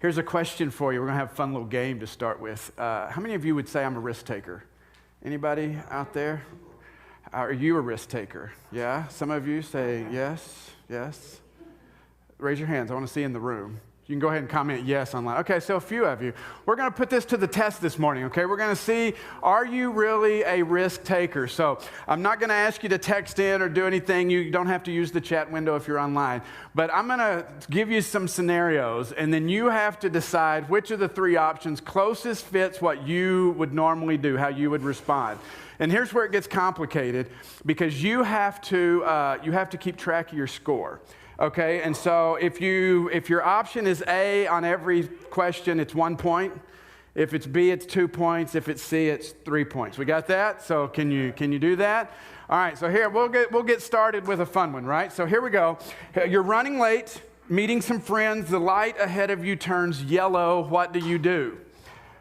Here's a question for you. We're going to have a fun little game to start with. How many of you would say I'm a risk taker? Anybody out there? Are you a risk taker? Yeah? Some of you say yes, yes. Raise your hands. I want to see in the room. You can go ahead and comment yes online. Okay, so a few of you. We're going to put this to the test this morning, okay? We're going to see, are you really a risk taker? So I'm not going to ask you to text in or do anything. You don't have to use the chat window if you're online. But I'm going to give you some scenarios, and then you have to decide which of the three options closest fits what you would normally do, how you would respond. And here's where it gets complicated, because you have to keep track of your score. Okay, and so if your option is A on every question, it's 1 point. If it's B, it's 2 points. If it's C, it's 3 points. We got that? So can you do that? All right, so here we'll get started with a fun one, right? So here we go. You're running late, meeting some friends. The light ahead of you turns yellow. What do you do?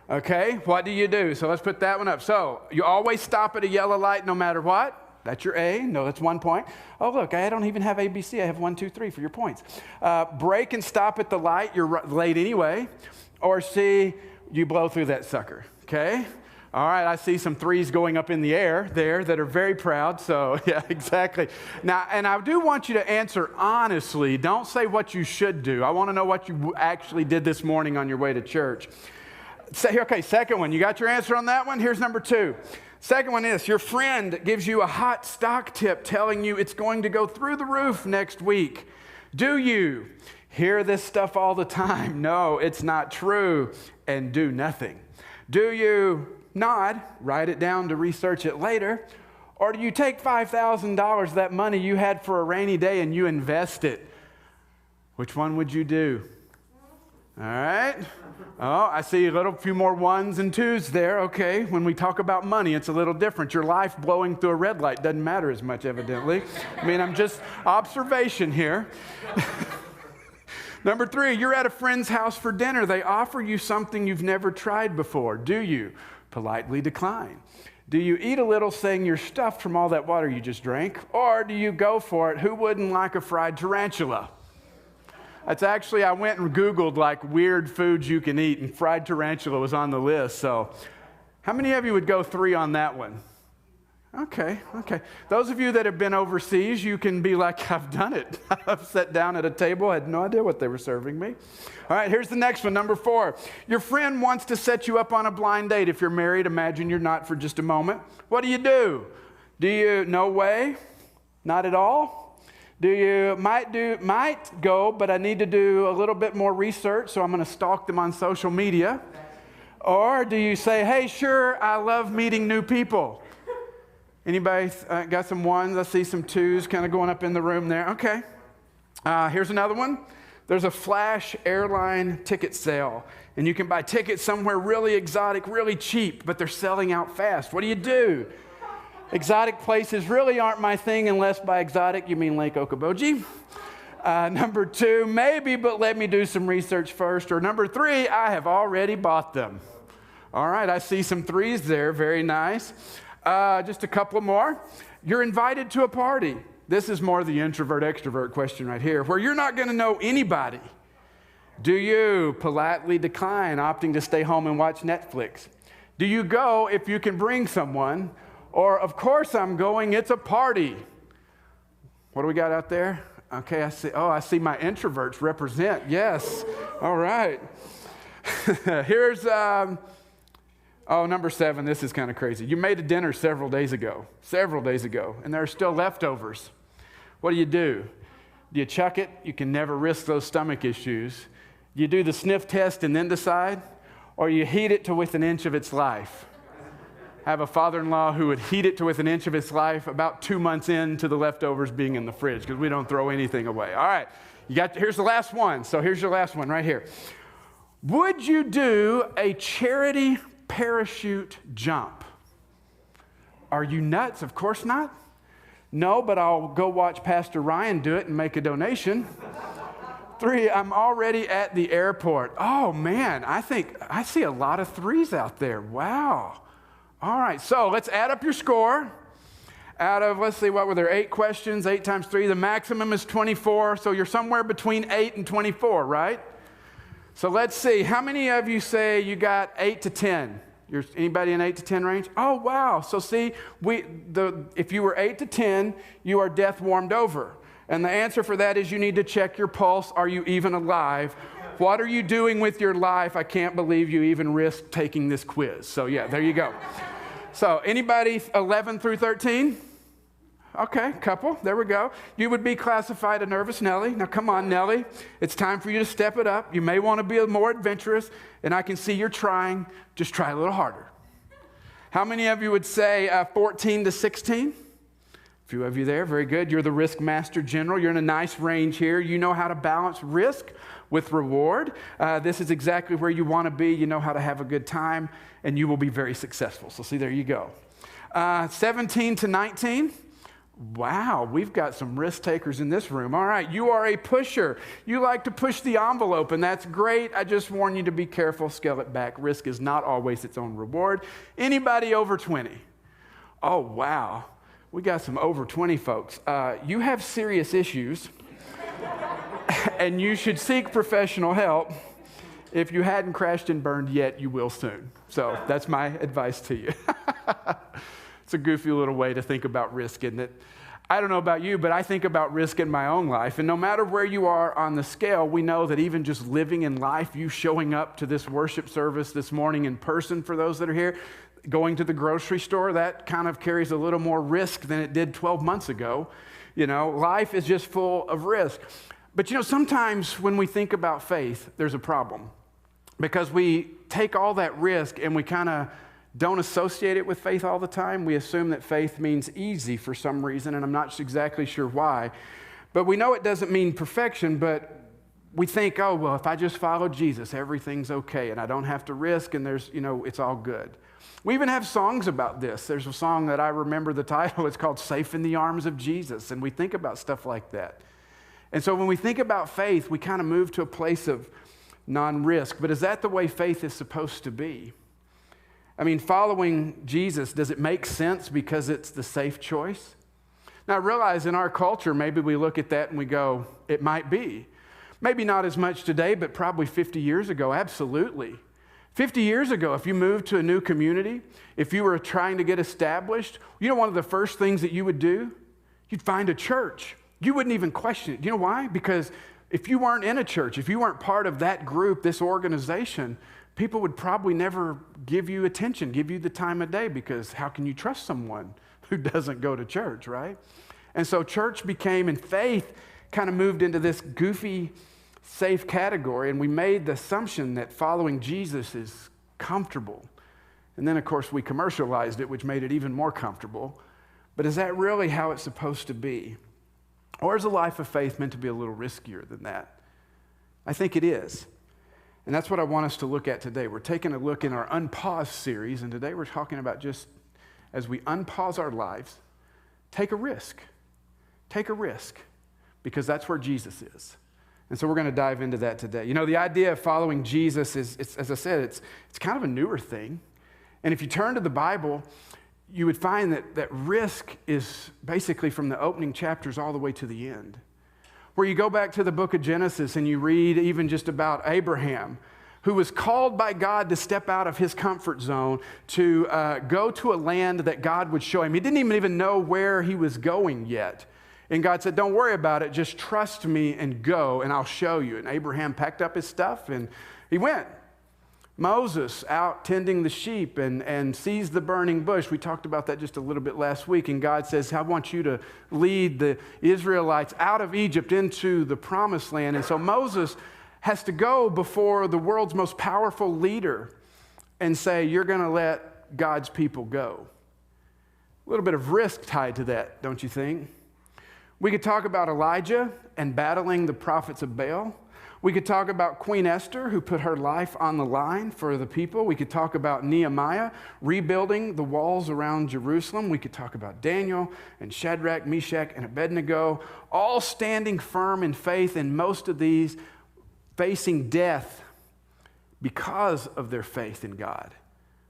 Okay, what do you do? So let's put that one up. So you always stop at a yellow light no matter what? That's your A. No, that's 1 point. Oh, look, I don't even have ABC. I have 1, 2, 3 for your points. Brake and stop at the light. You're late anyway. Or C, you blow through that sucker. Okay? All right, I see some threes going up in the air there that are very proud. So, yeah, exactly. Now, and I do want you to answer honestly. Don't say what you should do. I want to know what you actually did this morning on your way to church. Okay, second one. You got your answer on that one? Here's number 2. Second one is, your friend gives you a hot stock tip telling you it's going to go through the roof next week. Do you hear this stuff all the time? No, it's not true, and do nothing. Do you nod, write it down to research it later, or do you take $5,000, that money you had for a rainy day, and you invest it? Which one would you do? All right. Oh, I see a few more 1s and 2s there. Okay. When we talk about money, it's a little different. Your life blowing through a red light doesn't matter as much, evidently. I mean, I'm just observation here. Number 3, you're at a friend's house for dinner. They offer you something you've never tried before. Do you politely decline? Do you eat a little saying you're stuffed from all that water you just drank? Or do you go for it? Who wouldn't like a fried tarantula? That's actually, I went and Googled like weird foods you can eat, and fried tarantula was on the list. So how many of you would go 3 on that one? Okay. Those of you that have been overseas, you can be like, I've done it. I've sat down at a table, had no idea what they were serving me. All right, here's the next one, number 4. Your friend wants to set you up on a blind date. If you're married, imagine you're not for just a moment. What do? Do you, no way? Not at all? Do you might go, but I need to do a little bit more research, so I'm going to stalk them on social media? Or do you say, hey, sure, I love meeting new people? Anybody got some 1s? I see some 2s kind of going up in the room there. Okay. Here's another one. There's a flash airline ticket sale, and you can buy tickets somewhere really exotic, really cheap, but they're selling out fast. What do? Exotic places really aren't my thing, unless by exotic you mean Lake Okoboji. Number 2, maybe, but let me do some research first. Or number 3, I have already bought them. All right, I see some 3s there. Very nice. Just a couple more. You're invited to a party. This is more the introvert-extrovert question right here, where you're not going to know anybody. Do you politely decline, opting to stay home and watch Netflix? Do you go if you can bring someone? Or, of course I'm going, it's a party. What do we got out there? Okay, I see my introverts represent. Yes. All right. Here's, number 7. This is kind of crazy. You made a dinner several days ago, and there are still leftovers. What do? Do you chuck it? You can never risk those stomach issues. You do the sniff test and then decide? Or you heat it to within an inch of its life? I have a father-in-law who would heat it to within an inch of his life about 2 months into the leftovers being in the fridge, because we don't throw anything away. All right, here's the last one. So here's your last one right here. Would you do a charity parachute jump? Are you nuts? Of course not. No, but I'll go watch Pastor Ryan do it and make a donation. 3, I'm already at the airport. Oh man, I think I see a lot of 3s out there. Wow. All right, so let's add up your score. Out of, let's see, what were there, 8 questions, 8 times 3, the maximum is 24, so you're somewhere between 8 and 24, right? So let's see. How many of you say you got 8 to 10? Anybody in 8 to 10 range? Oh, wow. So see, if you were 8 to 10, you are death warmed over. And the answer for that is you need to check your pulse. Are you even alive? What are you doing with your life? I can't believe you even risked taking this quiz. So yeah, there you go. So anybody 11 through 13? Okay, couple, there we go. You would be classified a nervous Nelly. Now come on, Nelly. It's time for you to step it up. You may want to be more adventurous, and I can see you're trying. Just try a little harder. How many of you would say 14 to 16? A few of you there, very good. You're the risk master general. You're in a nice range here. You know how to balance risk with reward. This is exactly where you want to be. You know how to have a good time, and you will be very successful. So see, there you go. 17 to 19. Wow, we've got some risk takers in this room. All right, you are a pusher. You like to push the envelope, and that's great. I just warn you to be careful, scale it back. Risk is not always its own reward. Anybody over 20? Oh, wow. We got some over 20 folks. You have serious issues, and you should seek professional help. If you hadn't crashed and burned yet, you will soon. So that's my advice to you. It's a goofy little way to think about risk, isn't it? I don't know about you, but I think about risk in my own life. And no matter where you are on the scale, we know that even just living in life, you showing up to this worship service this morning in person for those that are here, going to the grocery store, that kind of carries a little more risk than it did 12 months ago. You know, life is just full of risk. But you know, sometimes when we think about faith, there's a problem. Because we take all that risk and we kind of don't associate it with faith all the time. We assume that faith means easy for some reason, and I'm not exactly sure why. But we know it doesn't mean perfection, but we think, oh, well, if I just follow Jesus, everything's okay, and I don't have to risk, and it's all good. We even have songs about this. There's a song that I remember the title. It's called Safe in the Arms of Jesus, and we think about stuff like that. And so when we think about faith, we kind of move to a place of non-risk. But is that the way faith is supposed to be? I mean, following Jesus, does it make sense because it's the safe choice? Now, I realize in our culture, maybe we look at that and we go, it might be. Maybe not as much today, but probably 50 years ago, absolutely. 50 years ago, if you moved to a new community, if you were trying to get established, you know one of the first things that you would do? You'd find a church. You wouldn't even question it. Do you know why? Because if you weren't in a church, if you weren't part of that group, this organization, people would probably never give you attention, give you the time of day, because how can you trust someone who doesn't go to church, right? And so church became, and faith kind of moved into this goofy, safe category, and we made the assumption that following Jesus is comfortable. And then, of course, we commercialized it, which made it even more comfortable. But is that really how it's supposed to be? Or is a life of faith meant to be a little riskier than that? I think it is. And that's what I want us to look at today. We're taking a look in our Unpause series, and today we're talking about just as we unpause our lives, take a risk. Take a risk, because that's where Jesus is. And so we're going to dive into that today. You know, the idea of following Jesus is, as I said, it's kind of a newer thing. And if you turn to the Bible, you would find that risk is basically from the opening chapters all the way to the end. Where you go back to the book of Genesis and you read even just about Abraham, who was called by God to step out of his comfort zone to go to a land that God would show him. He didn't even know where he was going yet. And God said, don't worry about it, just trust me and go and I'll show you. And Abraham packed up his stuff and he went. Moses out tending the sheep and sees the burning bush. We talked about that just a little bit last week. And God says, I want you to lead the Israelites out of Egypt into the promised land. And so Moses has to go before the world's most powerful leader and say, you're going to let God's people go. A little bit of risk tied to that, don't you think? We could talk about Elijah and battling the prophets of Baal. We could talk about Queen Esther, who put her life on the line for the people. We could talk about Nehemiah rebuilding the walls around Jerusalem. We could talk about Daniel and Shadrach, Meshach, and Abednego, all standing firm in faith, and most of these facing death because of their faith in God,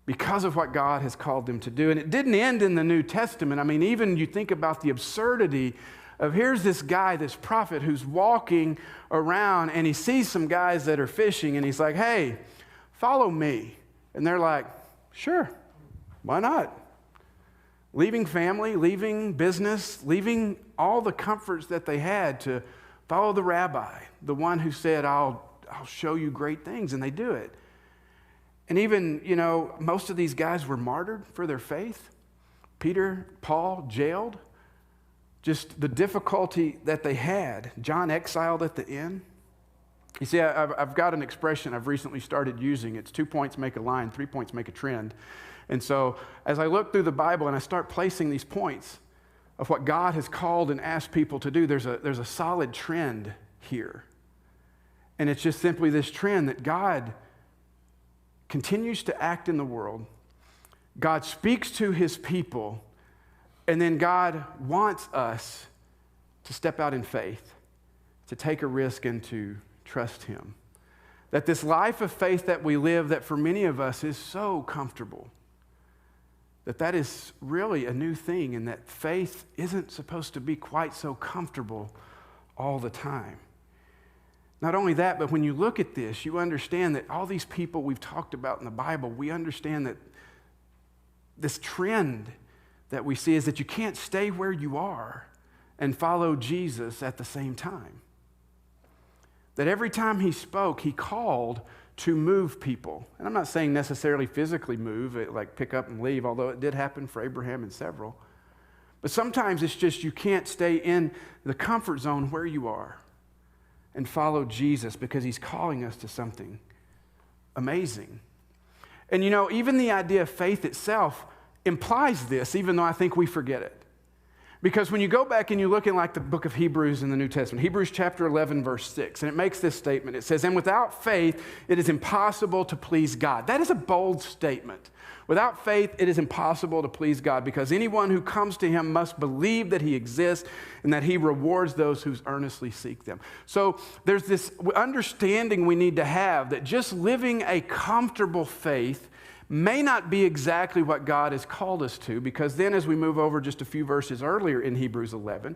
because of what God has called them to do. And it didn't end in the New Testament. I mean, even you think about the absurdity of here's this guy, this prophet, who's walking around and he sees some guys that are fishing and he's like, hey, follow me. And they're like, sure, why not? Leaving family, leaving business, leaving all the comforts that they had to follow the rabbi, the one who said, I'll show you great things, and they do it. And even, most of these guys were martyred for their faith. Peter, Paul, jailed. Just the difficulty that they had. John exiled at the end. You see, I've got an expression I've recently started using. It's 2 points make a line, 3 points make a trend. And so as I look through the Bible and I start placing these points of what God has called and asked people to do, there's a solid trend here. And it's just simply this trend that God continues to act in the world. God speaks to his people, and then God wants us to step out in faith, to take a risk and to trust him. That this life of faith that we live, that for many of us is so comfortable, that is really a new thing, and that faith isn't supposed to be quite so comfortable all the time. Not only that, but when you look at this, you understand that all these people we've talked about in the Bible, we understand that this trend that we see is that you can't stay where you are and follow Jesus at the same time. That every time he spoke, he called to move people. And I'm not saying necessarily physically move, like pick up and leave, although it did happen for Abraham and several. But sometimes it's just you can't stay in the comfort zone where you are and follow Jesus, because he's calling us to something amazing. And even the idea of faith itself implies this, even though I think we forget it. Because when you go back and you look in like the book of Hebrews in the New Testament, Hebrews chapter 11, verse 6, and it makes this statement. It says, and without faith, it is impossible to please God. That is a bold statement. Without faith, it is impossible to please God, because anyone who comes to him must believe that he exists and that he rewards those who earnestly seek them. So there's this understanding we need to have that just living a comfortable faith may not be exactly what God has called us to, because then as we move over just a few verses earlier in Hebrews 11,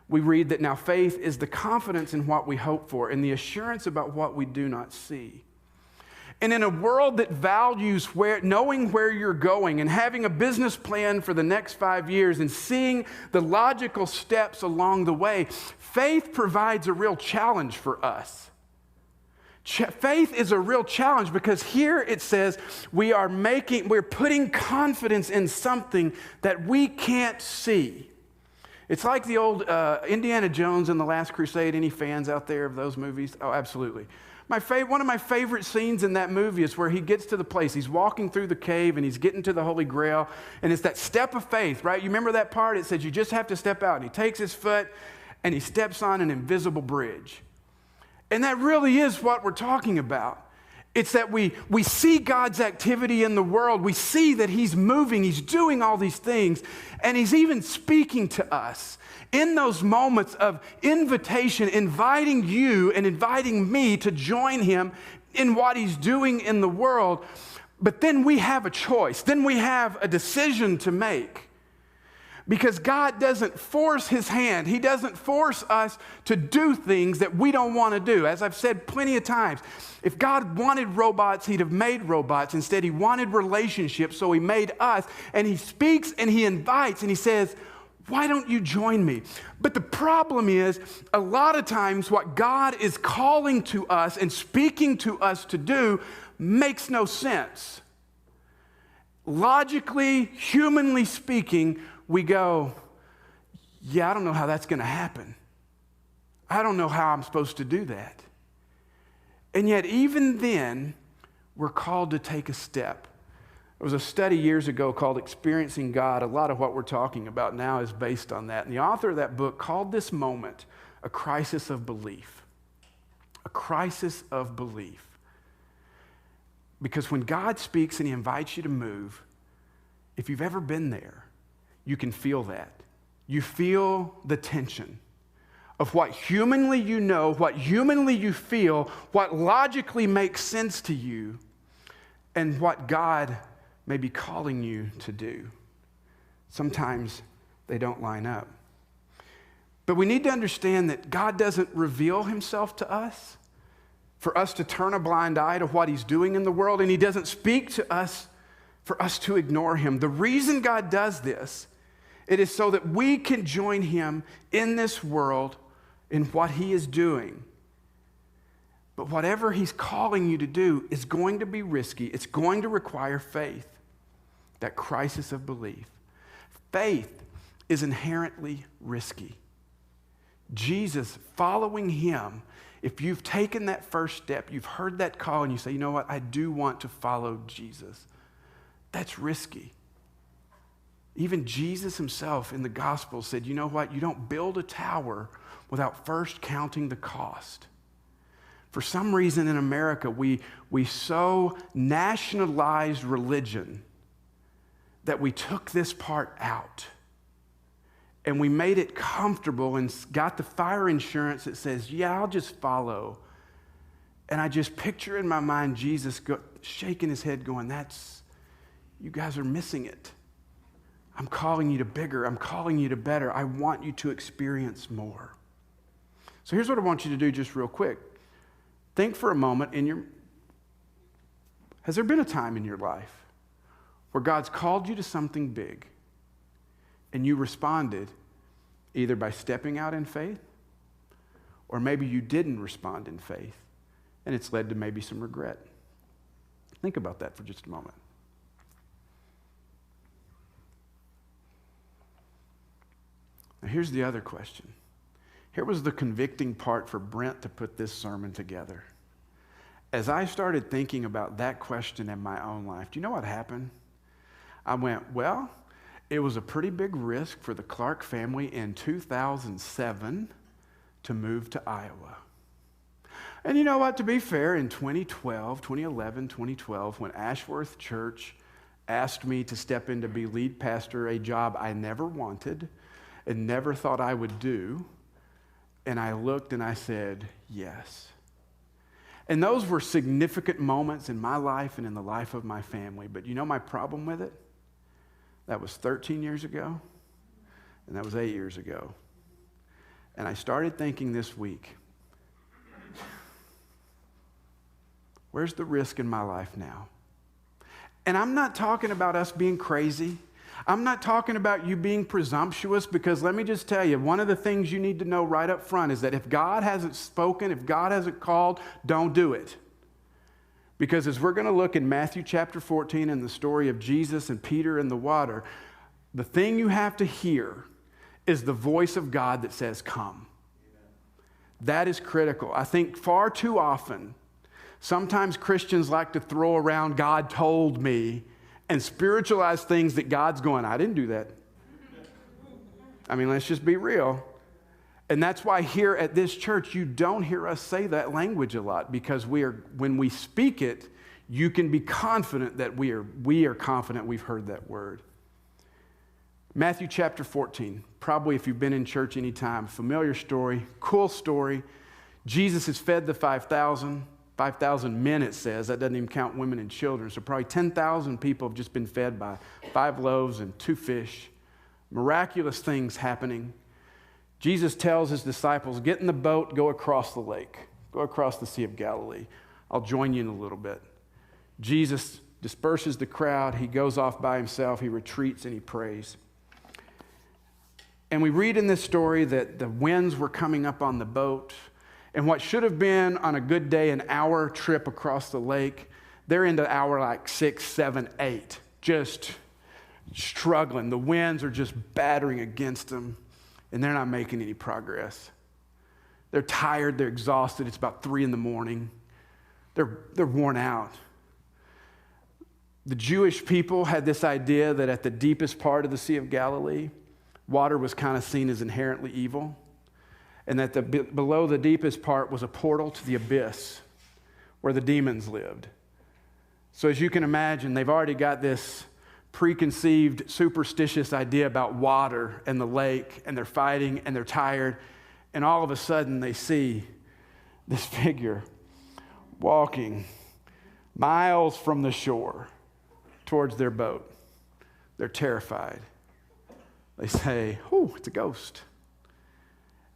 we read that now faith is the confidence in what we hope for and the assurance about what we do not see. And in a world that values knowing where you're going and having a business plan for the next 5 years and seeing the logical steps along the way, faith provides a real challenge for us. Faith is a real challenge, because here it says we're putting confidence in something that we can't see. It's like the old Indiana Jones and the Last Crusade. Any fans out there of those movies? Oh, absolutely. One of my favorite scenes in that movie is where he gets to the place. He's walking through the cave and he's getting to the Holy Grail, and it's that step of faith, right? You remember that part? It says you just have to step out, and he takes his foot and he steps on an invisible bridge. And that really is what we're talking about. It's that we see God's activity in the world. We see that he's moving, he's doing all these things, and he's even speaking to us in those moments of invitation, inviting you and inviting me to join him in what he's doing in the world. But then we have a choice. Then we have a decision to make. Because God doesn't force his hand. He doesn't force us to do things that we don't want to do. As I've said plenty of times, if God wanted robots, he'd have made robots. Instead, he wanted relationships, so he made us. And he speaks and he invites and he says, why don't you join me? But the problem is, a lot of times what God is calling to us and speaking to us to do makes no sense. Logically, humanly speaking, we go, yeah, I don't know how that's going to happen. I don't know how I'm supposed to do that. And yet, even then, we're called to take a step. There was a study years ago called Experiencing God. A lot of what we're talking about now is based on that. And the author of that book called this moment a crisis of belief. A crisis of belief. Because when God speaks and he invites you to move, if you've ever been there, you can feel that. You feel the tension of what humanly you know, what humanly you feel, what logically makes sense to you, and what God may be calling you to do. Sometimes they don't line up. But we need to understand that God doesn't reveal himself to us for us to turn a blind eye to what he's doing in the world, and he doesn't speak to us for us to ignore him. The reason God does this, it is so that we can join him in this world in what he is doing. But whatever he's calling you to do is going to be risky. It's going to require faith, that crisis of belief. Faith is inherently risky. Jesus, following him, if you've taken that first step, you've heard that call, and you say, you know what, I do want to follow Jesus, that's risky. Even Jesus himself in the gospel said, you know what, you don't build a tower without first counting the cost. For some reason in America, we so nationalized religion that we took this part out. And we made it comfortable and got the fire insurance that says, yeah, I'll just follow. And I just picture in my mind Jesus shaking his head going, you guys are missing it. I'm calling you to bigger. I'm calling you to better. I want you to experience more. So here's what I want you to do just real quick. Think for a moment has there been a time in your life where God's called you to something big and you responded either by stepping out in faith, or maybe you didn't respond in faith and it's led to maybe some regret? Think about that for just a moment. Now here's the other question. Here was the convicting part for Brent to put this sermon together. As I started thinking about that question in my own life, do you know what happened? I went, well, it was a pretty big risk for the Clark family in 2007 to move to Iowa. And you know what, to be fair, in 2012, when Ashworth Church asked me to step in to be lead pastor, a job I never wanted and never thought I would do, and I looked and I said, yes. And those were significant moments in my life and in the life of my family. But you know my problem with it? That was 13 years ago, and that was 8 years ago. And I started thinking this week, where's the risk in my life now? And I'm not talking about us being crazy. I'm not talking about you being presumptuous, because let me just tell you, one of the things you need to know right up front is that if God hasn't spoken, if God hasn't called, don't do it. Because as we're going to look in Matthew chapter 14 in the story of Jesus and Peter in the water, the thing you have to hear is the voice of God that says, come. That is critical. I think far too often, sometimes Christians like to throw around God told me and spiritualize things that God's going, I didn't do that. I mean, let's just be real. And that's why here at this church, you don't hear us say that language a lot, because when we speak it, you can be confident that we are confident we've heard that word. Matthew chapter 14, probably if you've been in church any time, familiar story, cool story. Jesus has fed the 5,000 men, it says. That doesn't even count women and children. So probably 10,000 people have just been fed by 5 loaves and 2 fish. Miraculous things happening. Jesus tells his disciples, get in the boat, go across the lake. Go across the Sea of Galilee. I'll join you in a little bit. Jesus disperses the crowd. He goes off by himself. He retreats and he prays. And we read in this story that the winds were coming up on the boat. And what should have been, on a good day, an hour trip across the lake, they're into hour like 6, 7, 8, just struggling. The winds are just battering against them, and they're not making any progress. They're tired. They're exhausted. It's about 3 a.m. They're worn out. The Jewish people had this idea that at the deepest part of the Sea of Galilee, water was kind of seen as inherently evil, and that below the deepest part was a portal to the abyss where the demons lived. So as you can imagine, they've already got this preconceived, superstitious idea about water and the lake, and they're fighting and they're tired, and all of a sudden they see this figure walking miles from the shore towards their boat. They're terrified. They say, oh, it's a ghost.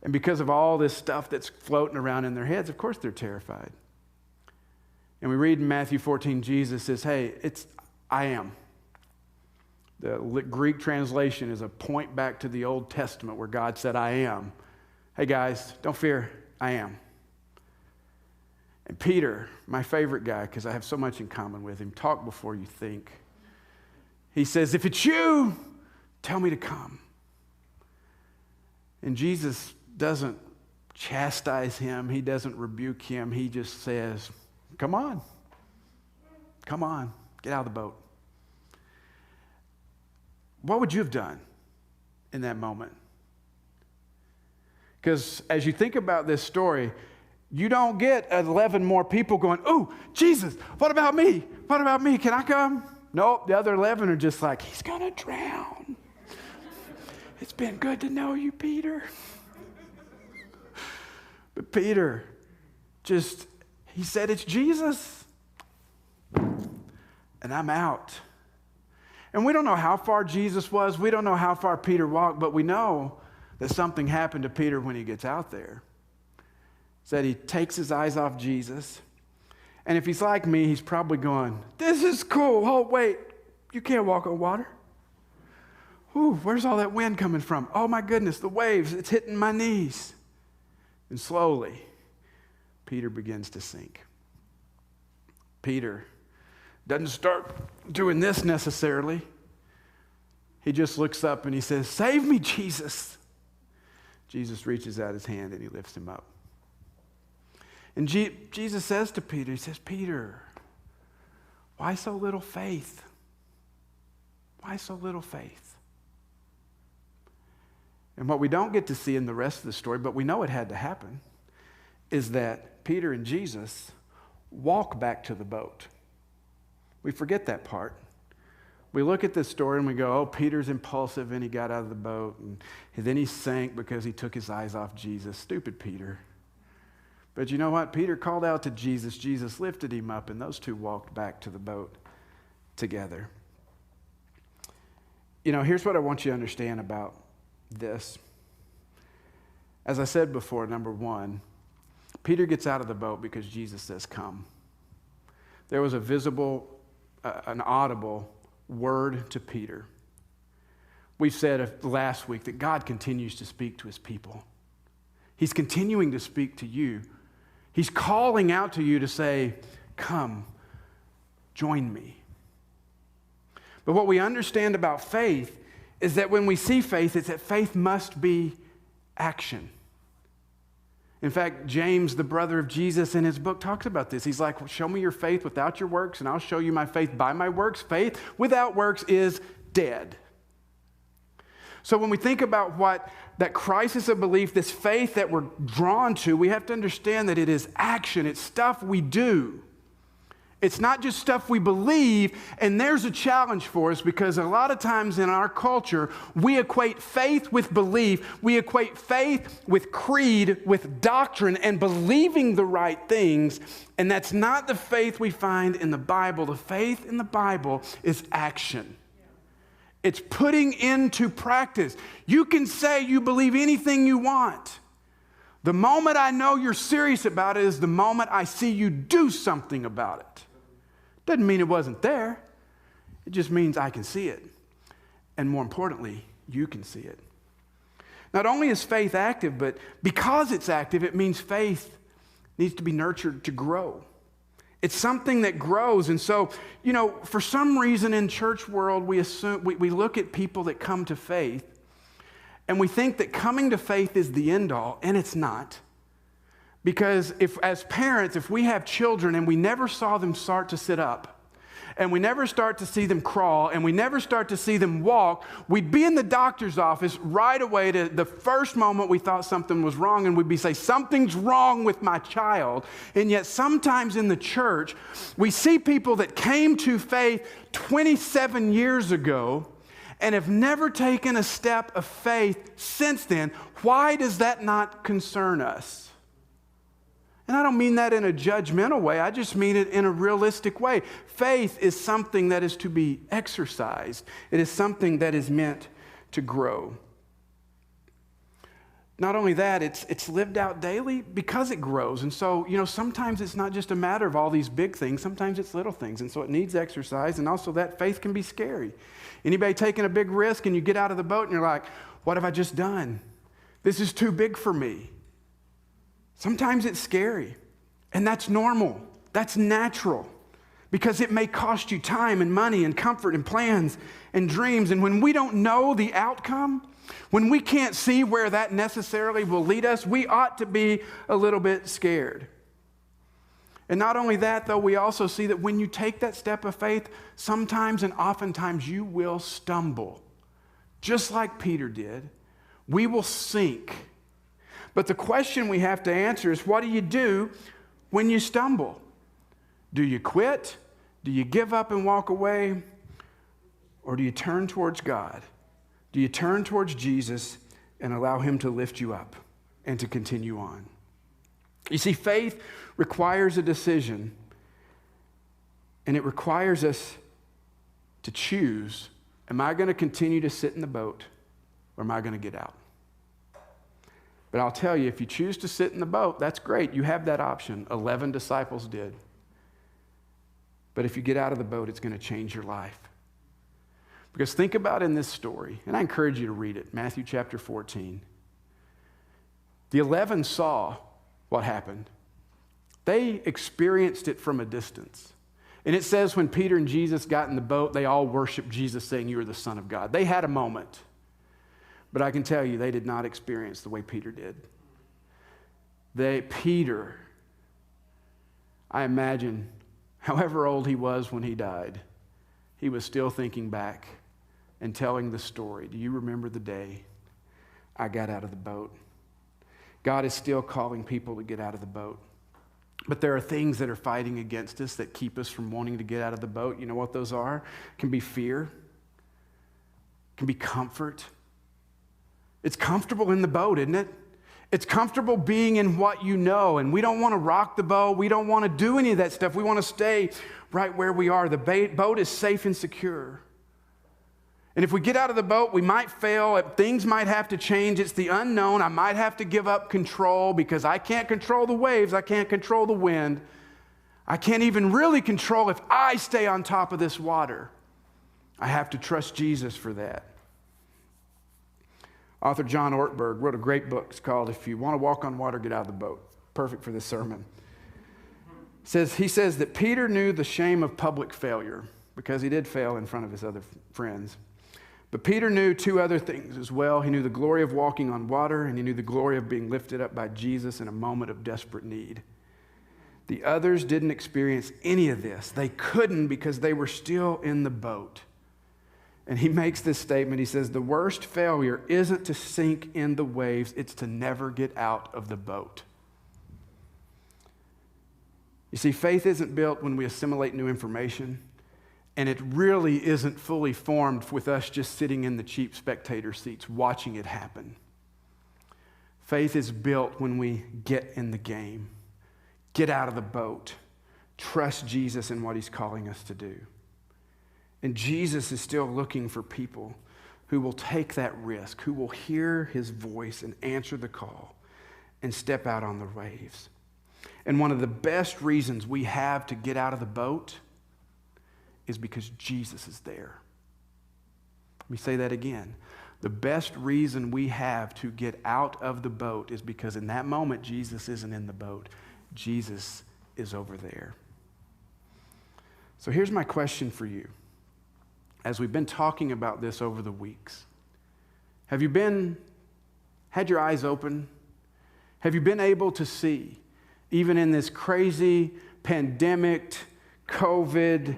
And because of all this stuff that's floating around in their heads, of course they're terrified. And we read in Matthew 14, Jesus says, hey, I am. The Greek translation is a point back to the Old Testament where God said, I am. Hey guys, don't fear, I am. And Peter, my favorite guy, because I have so much in common with him, talk before you think. He says, if it's you, tell me to come. And Jesus doesn't chastise him. He doesn't rebuke him. He just says, come on. Come on. Get out of the boat. What would you have done in that moment? Because as you think about this story, you don't get 11 more people going, oh, Jesus, what about me? What about me? Can I come? Nope, the other 11 are just like, he's going to drown. It's been good to know you, Peter. But Peter he said, it's Jesus. And I'm out. And we don't know how far Jesus was. We don't know how far Peter walked, but we know that something happened to Peter when he gets out there. It's that he takes his eyes off Jesus. And if he's like me, he's probably going, this is cool. Oh, wait, you can't walk on water. Ooh, where's all that wind coming from? Oh, my goodness, the waves, it's hitting my knees. And slowly, Peter begins to sink. Peter doesn't start doing this necessarily. He just looks up and he says, save me, Jesus. Jesus reaches out his hand and he lifts him up. And Jesus says to Peter, he says, Peter, why so little faith? Why so little faith? And what we don't get to see in the rest of the story, but we know it had to happen, is that Peter and Jesus walk back to the boat. We forget that part. We look at this story and we go, oh, Peter's impulsive and he got out of the boat. And then he sank because he took his eyes off Jesus. Stupid Peter. But you know what? Peter called out to Jesus. Jesus lifted him up and those two walked back to the boat together. You know, here's what I want you to understand about this. As I said before, number one, Peter gets out of the boat because Jesus says, come. There was a visible, an audible word to Peter. We said last week that God continues to speak to his people. He's continuing to speak to you. He's calling out to you to say, come, join me. But what we understand about faith is that when we see faith, it's that faith must be action. In fact, James, the brother of Jesus, in his book talks about this. He's like, show me your faith without your works, and I'll show you my faith by my works. Faith without works is dead. So when we think about that crisis of belief, this faith that we're drawn to, we have to understand that it is action. It's stuff we do. It's not just stuff we believe, and there's a challenge for us because a lot of times in our culture, we equate faith with belief. We equate faith with creed, with doctrine, and believing the right things, and that's not the faith we find in the Bible. The faith in the Bible is action. It's putting into practice. You can say you believe anything you want. The moment I know you're serious about it is the moment I see you do something about it. Doesn't mean it wasn't there. It just means I can see it. And more importantly, you can see it. Not only is faith active, but because it's active, it means faith needs to be nurtured to grow. It's something that grows. And so, you know, for some reason in church world, we assume we look at people that come to faith and we think that coming to faith is the end all, and it's not. Because as parents, if we have children and we never saw them start to sit up, and we never start to see them crawl, and we never start to see them walk, we'd be in the doctor's office right away to the first moment we thought something was wrong, and we'd say, something's wrong with my child. And yet sometimes in the church, we see people that came to faith 27 years ago and have never taken a step of faith since then. Why does that not concern us? And I don't mean that in a judgmental way. I just mean it in a realistic way. Faith is something that is to be exercised. It is something that is meant to grow. Not only that, it's lived out daily because it grows. And so, sometimes it's not just a matter of all these big things. Sometimes it's little things. And so it needs exercise. And also that faith can be scary. Anybody taking a big risk and you get out of the boat and you're like, what have I just done? This is too big for me. Sometimes it's scary. And that's normal. That's natural. Because it may cost you time and money and comfort and plans and dreams. And when we don't know the outcome, when we can't see where that necessarily will lead us, we ought to be a little bit scared. And not only that, though, we also see that when you take that step of faith, sometimes and oftentimes you will stumble. Just like Peter did, we will sink. But the question we have to answer is, what do you do when you stumble? Do you quit? Do you give up and walk away? Or do you turn towards God? Do you turn towards Jesus and allow him to lift you up and to continue on? You see, faith requires a decision, and it requires us to choose, am I going to continue to sit in the boat or am I going to get out? But I'll tell you, if you choose to sit in the boat, that's great. You have that option. 11 disciples did. But if you get out of the boat, it's going to change your life. Because think about in this story, and I encourage you to read it, Matthew chapter 14. The 11 saw what happened. They experienced it from a distance. And it says when Peter and Jesus got in the boat, they all worshiped Jesus, saying, "You are the Son of God." They had a moment. But I can tell you, they did not experience the way Peter did. Peter, I imagine, however old he was when he died, he was still thinking back and telling the story. Do you remember the day I got out of the boat? God is still calling people to get out of the boat. But there are things that are fighting against us that keep us from wanting to get out of the boat. You know what those are? It can be fear. It can be comfort. It's comfortable in the boat, isn't it? It's comfortable being in what you know, and we don't want to rock the boat. We don't want to do any of that stuff. We want to stay right where we are. The boat is safe and secure. And if we get out of the boat, we might fail. Things might have to change. It's the unknown. I might have to give up control because I can't control the waves. I can't control the wind. I can't even really control if I stay on top of this water. I have to trust Jesus for that. Author John Ortberg wrote a great book. It's called "If You Want to Walk on Water, Get Out of the Boat." Perfect for this sermon. He says that Peter knew the shame of public failure because he did fail in front of his other friends. But Peter knew two other things as well. He knew the glory of walking on water, and he knew the glory of being lifted up by Jesus in a moment of desperate need. The others didn't experience any of this. They couldn't because they were still in the boat. And he makes this statement. He says, the worst failure isn't to sink in the waves, it's to never get out of the boat. You see, faith isn't built when we assimilate new information, and it really isn't fully formed with us just sitting in the cheap spectator seats watching it happen. Faith is built when we get in the game, get out of the boat, trust Jesus in what he's calling us to do. And Jesus is still looking for people who will take that risk, who will hear his voice and answer the call and step out on the waves. And one of the best reasons we have to get out of the boat is because Jesus is there. Let me say that again. The best reason we have to get out of the boat is because in that moment, Jesus isn't in the boat. Jesus is over there. So here's my question for you. As we've been talking about this over the weeks, have you had your eyes open? Have you been able to see, even in this crazy pandemic, COVID,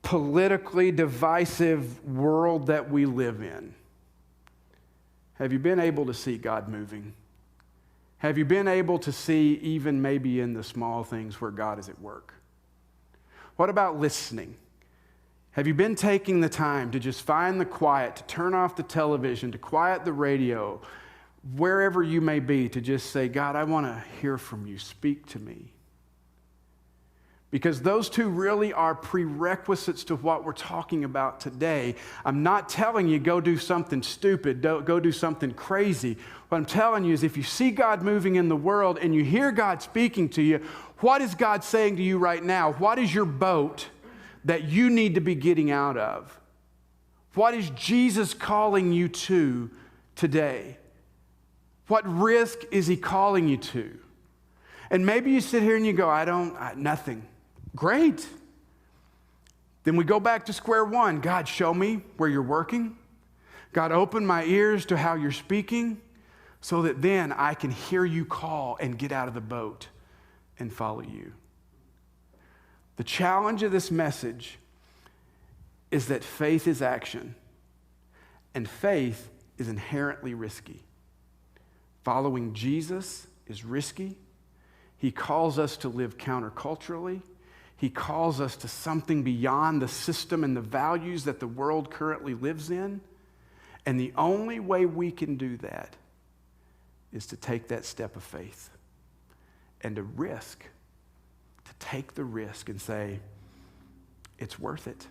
politically divisive world that we live in, have you been able to see God moving? Have you been able to see even maybe in the small things where God is at work? What about listening? Have you been taking the time to just find the quiet, to turn off the television, to quiet the radio, wherever you may be, to just say, God, I want to hear from you. Speak to me. Because those two really are prerequisites to what we're talking about today. I'm not telling you go do something stupid, go do something crazy. What I'm telling you is if you see God moving in the world and you hear God speaking to you, what is God saying to you right now? What is your boat that you need to be getting out of? What is Jesus calling you to today? What risk is he calling you to? And maybe you sit here and you go, nothing. Great. Then we go back to square one. God, show me where you're working. God, open my ears to how you're speaking so that then I can hear you call and get out of the boat and follow you. The challenge of this message is that faith is action, and faith is inherently risky. Following Jesus is risky. He calls us to live counterculturally. He calls us to something beyond the system and the values that the world currently lives in. And the only way we can do that is to take that step of faith and to take the risk and say, it's worth it.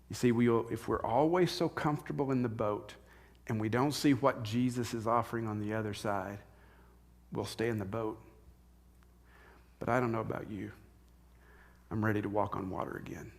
You see, if we're always so comfortable in the boat and we don't see what Jesus is offering on the other side, we'll stay in the boat. But I don't know about you. I'm ready to walk on water again.